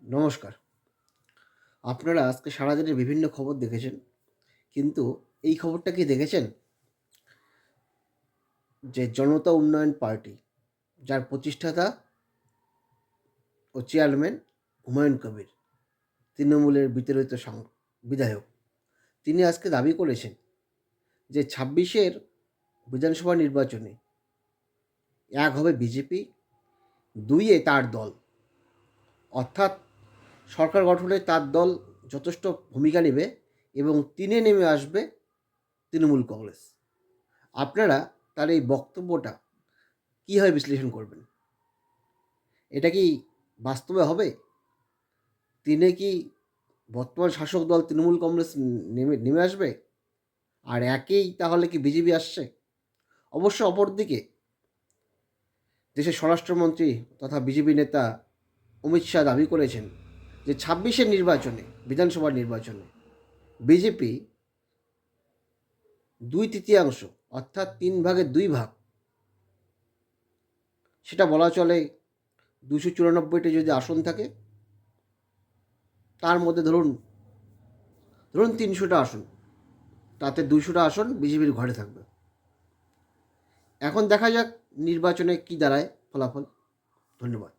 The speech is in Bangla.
নমস্কার। আপনারা আজকে সারাদিনের বিভিন্ন খবর দেখেছেন, কিন্তু এই খবরটা কি দেখেছেন যে জনতা উন্নয়ন পার্টি, যার প্রতিষ্ঠাতা ও চেয়ারম্যান হুমায়ুন কবির, তৃণমূলের বিতাড়িত বিধায়ক, তিনি আজকে দাবি করেছেন যে ২৬-এর বিধানসভা নির্বাচনে ১ হবে বিজেপি, ২-এ তার দল, অর্থাৎ সরকার গঠনে তার দল যথেষ্ট ভূমিকা নেবে এবং ৩-এ নেমে আসবে তৃণমূল কংগ্রেস। আপনারা তার এই বক্তব্যটা কীভাবে বিশ্লেষণ করবেন? এটা কি বাস্তবে হবে? তিনে কি বর্তমান শাসক দল তৃণমূল কংগ্রেস নেমে আসবে? আর একেই তাহলে কি বিজেপি আসছে? অবশ্য অপরদিকে দেশের স্বরাষ্ট্রমন্ত্রী তথা বিজেপি নেতা অমিত শাহ দাবি করেছেন যে ২৬-এর নির্বাচনে, বিধানসভার নির্বাচনে বিজেপি ২/৩ অর্থাৎ ৩ ভাগের ২ ভাগ, সেটা বলা চলে ২৯৪টি যদি আসন থাকে, তার মধ্যে ধরুন ৩০০টা আসন, তাতে ২০০টা আসন বিজেপির ঘরে থাকবে। এখন দেখা যাক নির্বাচনে কী দাঁড়ায় ফলাফল। ধন্যবাদ।